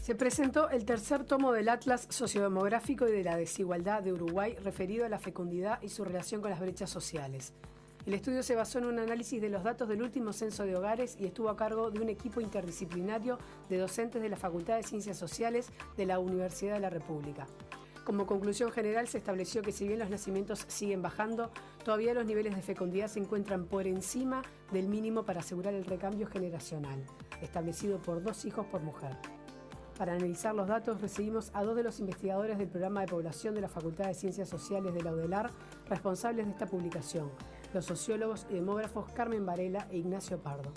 Se presentó el tercer tomo del Atlas Sociodemográfico y de la Desigualdad de Uruguay referido a la fecundidad y su relación con las brechas sociales. El estudio se basó en un análisis de los datos del último censo de hogares y estuvo a cargo de un equipo interdisciplinario de docentes de la Facultad de Ciencias Sociales de la Universidad de la República. Como conclusión general, se estableció que si bien los nacimientos siguen bajando, todavía los niveles de fecundidad se encuentran por encima del mínimo para asegurar el recambio generacional, establecido por 2 hijos por mujer. Para analizar los datos, recibimos a 2 de los investigadores del programa de población de la Facultad de Ciencias Sociales de la UDELAR, responsables de esta publicación, los sociólogos y demógrafos Carmen Varela e Ignacio Pardo.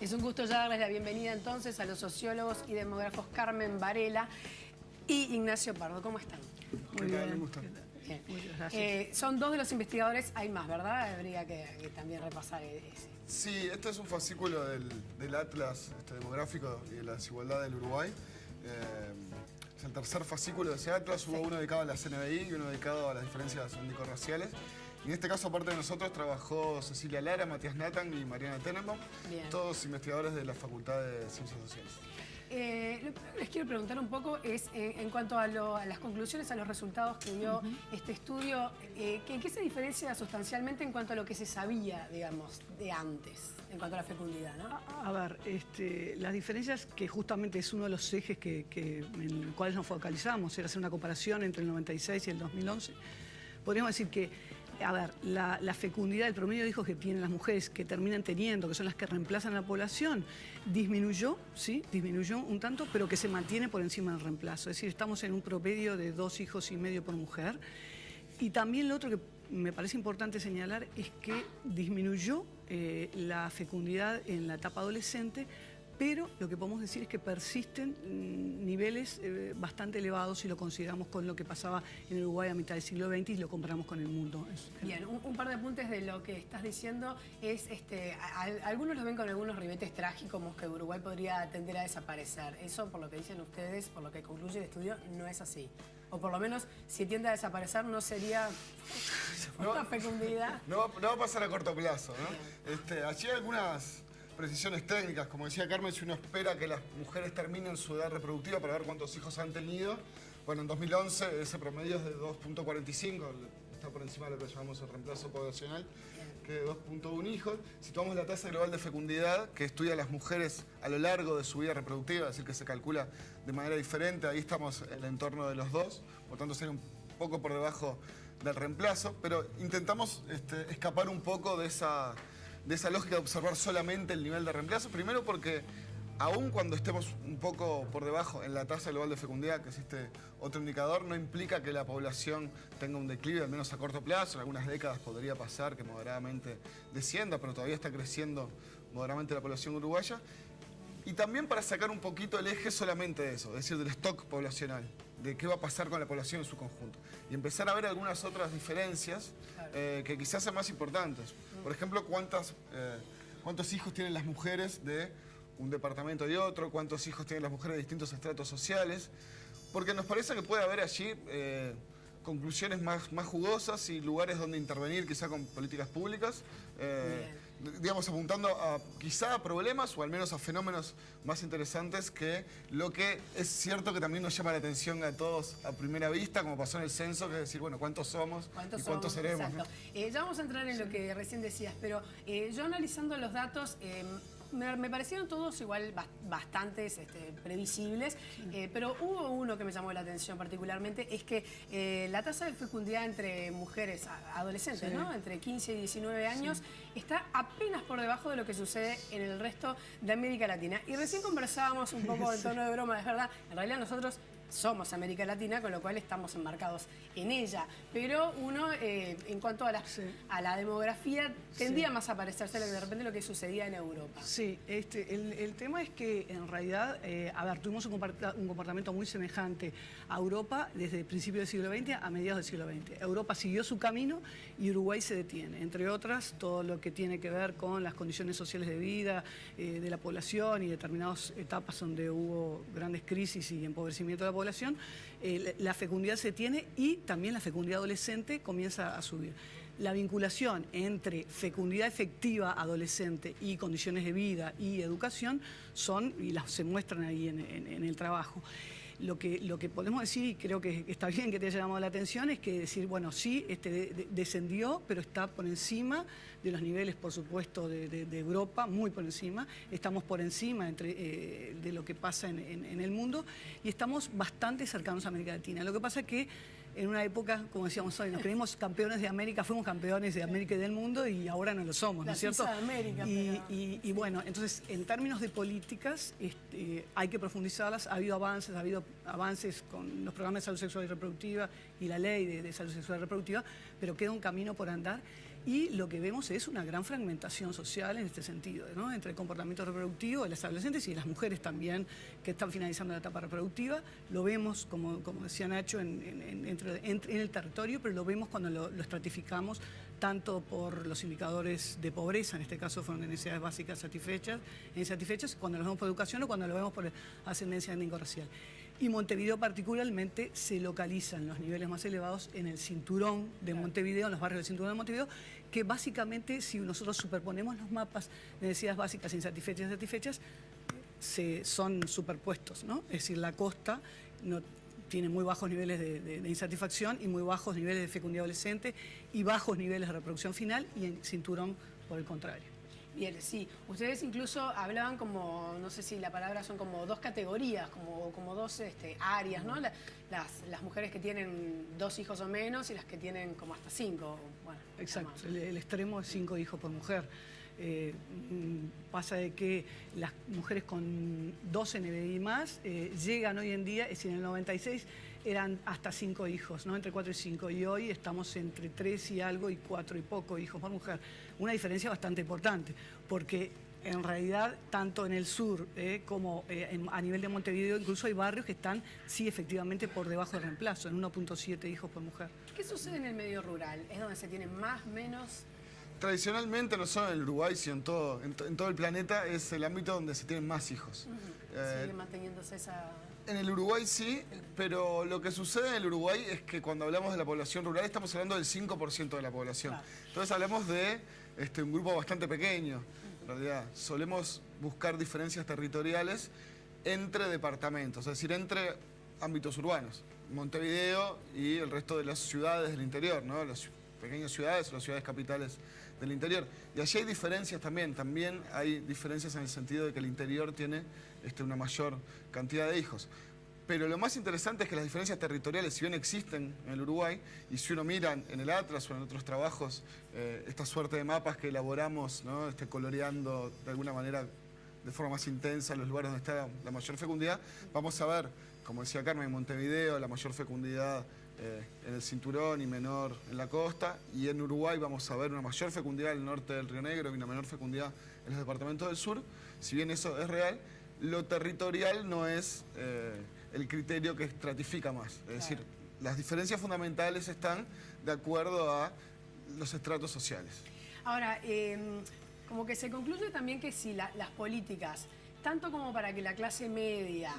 Es un gusto ya darles la bienvenida entonces a los sociólogos y demógrafos Carmen Varela y Ignacio Pardo. ¿Cómo están? Muy bien. Me gusta. Bien. Muchas gracias. Son 2 de los investigadores, hay más, ¿verdad? Habría que también repasar ese. Sí, este es un fascículo del Atlas demográfico y de la desigualdad del Uruguay. Es el tercer fascículo de ese Atlas. Hubo uno dedicado a la CNBI y uno dedicado a las diferencias étnico-raciales. Y en este caso, aparte de nosotros, trabajó Cecilia Lara, Matías Nathan y Mariana Tenenbaum, todos investigadores de la Facultad de Ciencias Sociales. Les quiero preguntar un poco en cuanto a las conclusiones, a los resultados que dio este estudio, ¿qué se diferencia sustancialmente en cuanto a lo que se sabía, digamos, de antes, en cuanto a la fecundidad, ¿no? A ver, las diferencias, que justamente es uno de los ejes en los cuales nos focalizamos, era hacer una comparación entre el 96 y el 2011, podríamos decir que, a ver, la fecundidad, el promedio de hijos que tienen las mujeres, que terminan teniendo, que son las que reemplazan a la población, disminuyó, sí, disminuyó un tanto, pero que se mantiene por encima del reemplazo. Es decir, estamos en un promedio de 2 hijos y medio por mujer. Y también lo otro que me parece importante señalar es que disminuyó la fecundidad en la etapa adolescente, pero lo que podemos decir es que persisten niveles bastante elevados si lo consideramos con lo que pasaba en Uruguay a mitad del siglo XX y lo comparamos con el mundo. Bien, un par de apuntes de lo que estás diciendo es, algunos lo ven con algunos ribetes trágicos, como que Uruguay podría tender a desaparecer. Eso, por lo que dicen ustedes, por lo que concluye el estudio, no es así. O por lo menos, si tiende a desaparecer, no sería una fecundidad. No va a pasar a corto plazo, ¿no? Allí hay algunas precisiones técnicas, como decía Carmen, si uno espera que las mujeres terminen su edad reproductiva para ver cuántos hijos han tenido, bueno, en 2011 ese promedio es de 2.45, está por encima de lo que llamamos el reemplazo poblacional, que es de 2.1 hijos. Si tomamos la tasa global de fecundidad, que estudia a las mujeres a lo largo de su vida reproductiva, es decir, que se calcula de manera diferente, ahí estamos en el entorno de los 2, por tanto sería un poco por debajo del reemplazo, pero intentamos escapar un poco de esa lógica de observar solamente el nivel de reemplazo, primero porque aun cuando estemos un poco por debajo en la tasa global de fecundidad, que existe otro indicador, no implica que la población tenga un declive, al menos a corto plazo. En algunas décadas podría pasar que moderadamente descienda, pero todavía está creciendo moderadamente la población uruguaya. Y también para sacar un poquito el eje solamente de eso, es decir, del stock poblacional, de qué va a pasar con la población en su conjunto. Y empezar a ver algunas otras diferencias que quizás sean más importantes. Por ejemplo, cuántos hijos tienen las mujeres de un departamento y otro, cuántos hijos tienen las mujeres de distintos estratos sociales, porque nos parece que puede haber allí conclusiones más jugosas y lugares donde intervenir, quizá con políticas públicas, digamos, apuntando quizá a problemas o al menos a fenómenos más interesantes que lo que es cierto que también nos llama la atención a todos a primera vista, como pasó en el censo, que es decir, bueno, ¿cuántos somos y cuántos seremos? Exacto. ¿No? Ya vamos a entrar en lo que recién decías, pero yo analizando los datos, me parecieron todos igual bastantes previsibles, pero hubo uno que me llamó la atención particularmente, es que la tasa de fecundidad entre mujeres adolescentes, ¿no? Entre 15 y 19 años, está apenas por debajo de lo que sucede en el resto de América Latina. Y recién conversábamos un poco en tono de broma, es verdad, en realidad nosotros somos América Latina, con lo cual estamos embarcados en ella. Pero uno, en cuanto a la demografía, tendía más a parecerse de repente lo que sucedía en Europa. Sí, el tema es que en realidad, a ver, tuvimos un comportamiento muy semejante a Europa desde principios del siglo XX a mediados del siglo XX. Europa siguió su camino y Uruguay se detiene. Entre otras, todo lo que tiene que ver con las condiciones sociales de vida de la población y determinadas etapas donde hubo grandes crisis y empobrecimiento de la población, la fecundidad se tiene y también la fecundidad adolescente comienza a subir. la vinculación entre fecundidad efectiva adolescente y condiciones de vida y educación se muestran ahí en el trabajo. Lo que podemos decir, y creo que está bien que te haya llamado la atención, es que decir, bueno, sí, descendió, pero está por encima de los niveles, por supuesto, de Europa, muy por encima. Estamos por encima de lo que pasa en el mundo y estamos bastante cercanos a América Latina. Lo que pasa es que en una época, como decíamos hoy, nos creímos campeones de América, fuimos campeones de América y del mundo y ahora no lo somos, ¿no es cierto? De América, y bueno, entonces, en términos de políticas, hay que profundizarlas. Ha habido avances con los programas de salud sexual y reproductiva y la ley de salud sexual y reproductiva, pero queda un camino por andar. Y lo que vemos es una gran fragmentación social en este sentido, ¿no? Entre el comportamiento reproductivo de las adolescentes y las mujeres también que están finalizando la etapa reproductiva. Lo vemos, como decía Nacho, en el territorio, pero lo vemos cuando lo estratificamos tanto por los indicadores de pobreza, en este caso fueron de necesidades básicas insatisfechas, cuando lo vemos por educación o cuando lo vemos por ascendencia étnico-racial. Y Montevideo particularmente se localiza en los niveles más elevados en el cinturón de Montevideo, en los barrios del cinturón de Montevideo, que básicamente, si nosotros superponemos los mapas de necesidades básicas insatisfechas y satisfechas, son superpuestos, ¿no? Es decir, la costa tiene muy bajos niveles de insatisfacción y muy bajos niveles de fecundidad adolescente y bajos niveles de reproducción final, y en cinturón, por el contrario. Bien, sí. Ustedes incluso hablaban como, no sé si la palabra son como dos categorías, como dos áreas, ¿no? Las mujeres que tienen 2 hijos o menos y las que tienen como hasta 5. Bueno, exacto, el extremo es 5 hijos por mujer. Pasa de que las mujeres con 12 NBI más llegan hoy en día, es decir, en el 96 eran hasta 5 hijos, ¿no? Entre 4 y 5, y hoy estamos entre 3 y algo y 4 y poco hijos por mujer. Una diferencia bastante importante, porque en realidad tanto en el sur como a nivel de Montevideo incluso hay barrios que están, sí, efectivamente por debajo del reemplazo, en 1.7 hijos por mujer. ¿Qué sucede en el medio rural? ¿Es donde se tienen más, menos? Tradicionalmente, no solo en el Uruguay, sino en todo el planeta, es el ámbito donde se tienen más hijos. Sigue manteniéndose esa... En el Uruguay sí, pero lo que sucede en el Uruguay es que cuando hablamos de la población rural estamos hablando del 5% de la población. Claro. Entonces hablamos de un grupo bastante pequeño. En realidad, solemos buscar diferencias territoriales entre departamentos, es decir, entre ámbitos urbanos. Montevideo y el resto de las ciudades del interior, ¿no? Las pequeñas ciudades o las ciudades capitales del interior. Y allí hay diferencias también. También hay diferencias en el sentido de que el interior tiene una mayor cantidad de hijos. Pero lo más interesante es que las diferencias territoriales, si bien existen en el Uruguay, y si uno mira en el Atlas o en otros trabajos, esta suerte de mapas que elaboramos, ¿no? Coloreando de alguna manera de forma más intensa los lugares donde está la mayor fecundidad, vamos a ver, como decía Carmen, en Montevideo, la mayor fecundidad en el cinturón y menor en la costa, y en Uruguay vamos a ver una mayor fecundidad en el norte del Río Negro y una menor fecundidad en los departamentos del sur. Si bien eso es real, lo territorial no es el criterio que estratifica más. Es decir, las diferencias fundamentales están de acuerdo a los estratos sociales. Ahora, como que se concluye también que si las políticas, tanto como para que la clase media,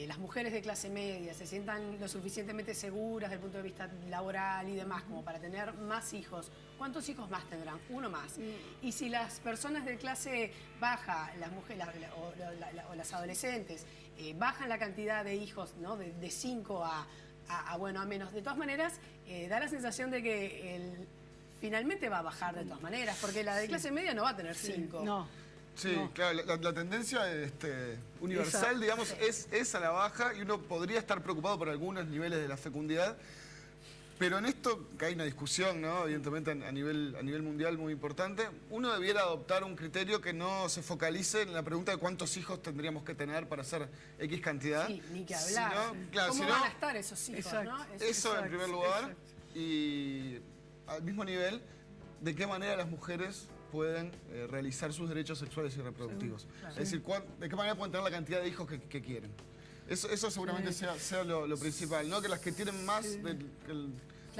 las mujeres de clase media se sientan lo suficientemente seguras desde el punto de vista laboral y demás, como para tener más hijos, ¿cuántos hijos más tendrán? Uno más. Y si las personas de clase baja, las mujeres o las adolescentes, bajan la cantidad de hijos, ¿no? de 5 a menos, de todas maneras, da la sensación de que finalmente va a bajar de todas maneras, porque la de clase media no va a tener 5. No. Sí, no. claro, la tendencia universal, digamos, es a la baja, y uno podría estar preocupado por algunos niveles de la fecundidad, pero en esto, que hay una discusión, ¿no? Evidentemente a nivel mundial muy importante, uno debiera adoptar un criterio que no se focalice en la pregunta de cuántos hijos tendríamos que tener para hacer X cantidad. Sí, ni que hablar. ¿Cómo van a estar esos hijos? Exacto. ¿no? Eso en primer lugar, exacto. Y al mismo nivel, de qué manera las mujeres pueden realizar sus derechos sexuales y reproductivos. Claro. Es decir, de qué manera pueden tener la cantidad de hijos que quieren. Eso seguramente sea lo principal, ¿no? Que las que tienen más de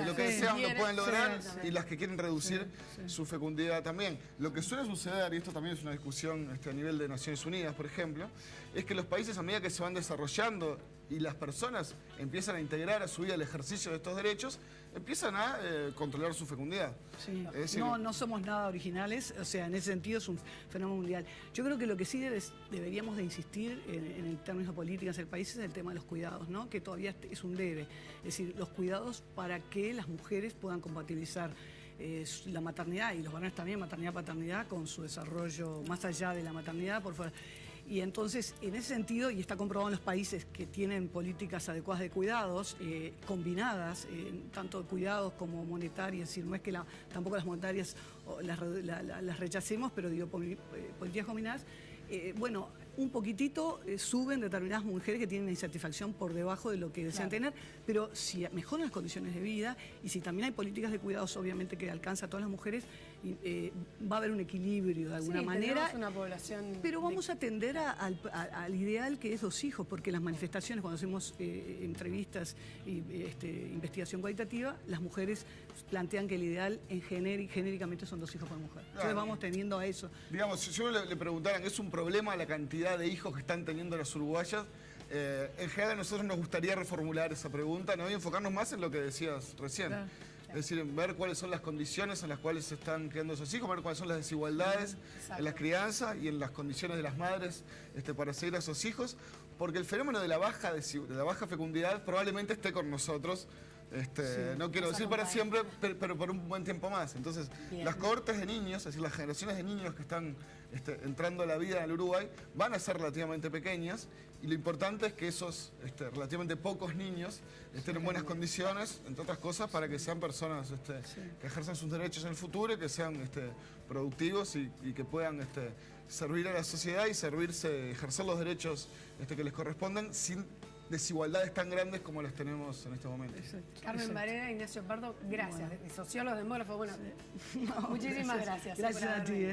lo que desean lo pueden lograr, y las que quieren reducir su fecundidad también. Lo que suele suceder, y esto también es una discusión a nivel de Naciones Unidas, por ejemplo, es que los países, a medida que se van desarrollando y las personas empiezan a integrar a su vida el ejercicio de estos derechos, empiezan a controlar su fecundidad. Sí. Es decir, No somos nada originales, o sea, en ese sentido es un fenómeno mundial. Yo creo que lo que sí deberíamos de insistir en términos políticos del país es el tema de los cuidados, ¿no? Que todavía es un debe. Es decir, los cuidados para que las mujeres puedan compatibilizar la maternidad, y los varones también, maternidad-paternidad, con su desarrollo más allá de la maternidad, por fuera. Y entonces, en ese sentido, y está comprobado en los países que tienen políticas adecuadas de cuidados, combinadas, tanto de cuidados como monetarias, es decir, no es que tampoco las monetarias las rechacemos, pero digo, políticas combinadas, bueno, un poquitito suben determinadas mujeres que tienen una insatisfacción por debajo de lo que desean tener, pero si mejoran las condiciones de vida y si también hay políticas de cuidados, obviamente, que alcanza a todas las mujeres, va a haber un equilibrio de alguna manera. Una población pero vamos a tender al ideal que es 2 hijos, porque las manifestaciones, cuando hacemos entrevistas y investigación cualitativa, las mujeres plantean que el ideal genéricamente son 2 hijos por mujer. Entonces vamos teniendo a eso. Digamos, si yo le preguntaran, ¿es un problema la cantidad de hijos que están teniendo las uruguayas? En general a nosotros nos gustaría reformular esa pregunta, ¿no? Y enfocarnos más en lo que decías recién. Claro. Es decir, ver cuáles son las condiciones en las cuales se están criando esos hijos, ver cuáles son las desigualdades en la crianza y en las condiciones de las madres para seguir a esos hijos, porque el fenómeno de la baja fecundidad probablemente esté con nosotros. No quiero decir para siempre, pero por un buen tiempo más. Entonces, las cohortes de niños, es decir, las generaciones de niños que están entrando a la vida en el Uruguay, van a ser relativamente pequeñas, y lo importante es que esos relativamente pocos niños estén en buenas condiciones, entre otras cosas, para que sean personas que ejerzan sus derechos en el futuro y que sean productivos y que puedan servir a la sociedad y ejercer los derechos que les corresponden sin desigualdades tan grandes como las tenemos en este momento. Carmen Varela, Ignacio Pardo, gracias. Sociólogos, demógrafos, bueno, muchísimas gracias. Gracias a ti.